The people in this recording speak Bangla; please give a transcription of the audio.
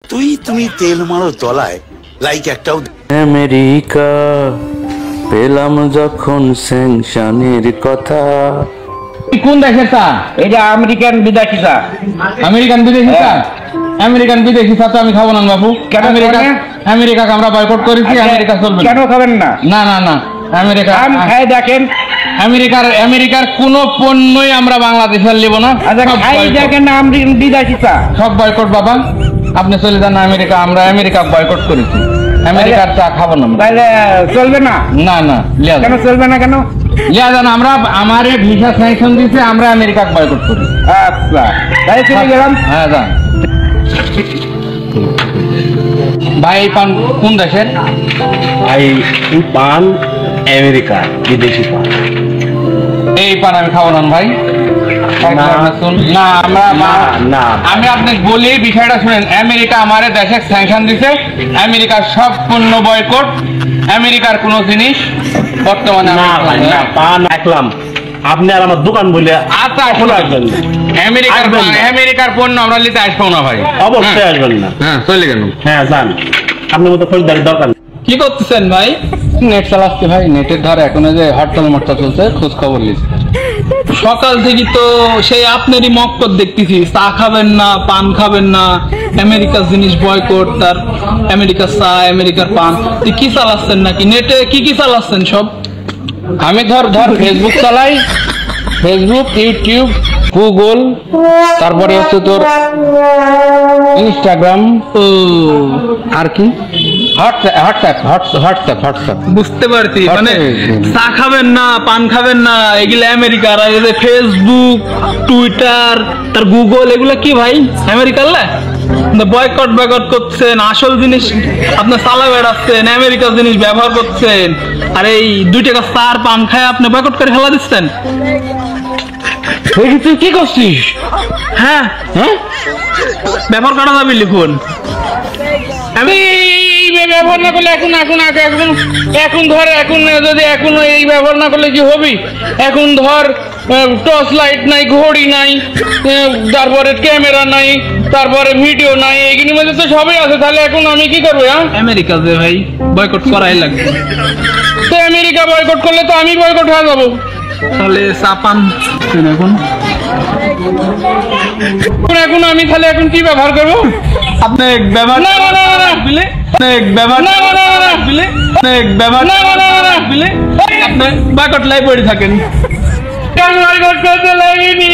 তুমি তেল মারো তলায় লাইক একটাও। আমেরিকা পেলাম যখন স্যাংশনের কথা। কোন দেশের চা? এটা আমেরিকান বিদেশি চা। আমেরিকান বিদেশি চা? আমেরিকান বিদেশি চা তো আমি খাবো না বাবু। কেন আমেরিকাকে আমরা বয়কট করেছি। আমেরিকা চলবে কেন খাবেন না? না না না, আমেরিকা খাই দেখেন। আমেরিকার কোন পণ্যই আমরা বাংলাদেশের নেব না। খাই দেখেন না আমেরিকান বিদেশি চা। সব বয়কট বাবা, আপনি চলে যান আমেরিকা। আমরা আমেরিকা বয়কট করেছি, আমেরিকার চা খাবো না। তাহলে চলবে না? না না, কেন চলবে না? কেন লিয়া যান, আমরা আমারে ভিসা স্যাংশন দিয়েছে, আমরা আমেরিকা বয়কট করি। আচ্ছা তাই চলে গেলাম। হ্যাঁ যান ভাই। এই পান কোন দেশের? ভাই এই পান আমেরিকা বিদেশি পান। এই পান আমি খাবো না ভাই। না আমি আপনাকে বলি বিষয়টা শুনেন। আমেরিকা আমার দেশে স্যাংশন দিছে, আমেরিকার সব পণ্য বয়কট। আমেরিকার কোন জিনিস বর্তমানে পান রাখলাম, আপনি আর আমার দোকান বলে আচ্ছা আসবেন। আমেরিকার পণ্য আমরা নিতে আসবো না ভাই। অবশ্যই আসবেন না। হ্যাঁ চলে গেল। হ্যাঁ যান, আপনার মতো খরিদ্দারের দরকার নেই। কি করতেছেন ভাই? নেট চালাচ্ছি ভাই। নেটের ধর এখন যে হরতাল মরতাল চলছে, খোঁজ খবর নিচ্ছি। সকাল থেকে তো সেই আপনারই মক্কর দেখতেছি, চা খাবেন না, পান খাবেন না, আমেরিকার জিনিস বয়কট, তার আমেরিকার চা, আমেরিকার পান। কি চালাচ্ছেন নাকি নেটে? কি চালাচ্ছেন সব? আমি ধর ফেসবুক চালাই, ফেসবুক, ইউটিউব, গুগল, তারপরে হচ্ছে তোর ইনস্টাগ্রাম, আর কি হোয়াটসঅ্যাপ। বুঝতে পারছি, মানে চা খাবেন না, পান খাবেন না, এগুলো আমেরিকার। আর এই যে ফেসবুক, টুইটার, তার গুগল, এগুলো কি ভাই আমেরিকার? বয়কট করছেন, আসল জিনিস আপনার চালা বেড়াচ্ছেন, আমেরিকার জিনিস ব্যবহার করছেন, আর এই 2 টাকা চার পান খায় আপনি বয়কট করে ফেলা দিচ্ছেন। তুই কি করছিস? হ্যাঁ ব্যবহার করা যাবে লিখুন। আমি ব্যবহার না করলে এখন যদি এই ব্যবহার না করলে কি হবি? এখন ধর টর্চ লাইট নাই, ঘড়ি নাই, তারপরে ক্যামেরা নাই, তারপরে ভিডিও নাই, এইগুলির মধ্যে তো সবই আছে। তাহলে এখন আমি কি করবো? আমেরিকা যে ভাই বয়কট করাই লাগবে। তো আমেরিকা বয়কট করলে তো আমি বয়কট হয়ে যাবো। তাহলে চা পান এখন আমি তাহলে এখন কি ব্যবহার করবো? আপনি ব্যবহার আপনি বয়কট লাই পড়ে থাকেন। বয়কট করতে লাগিনি।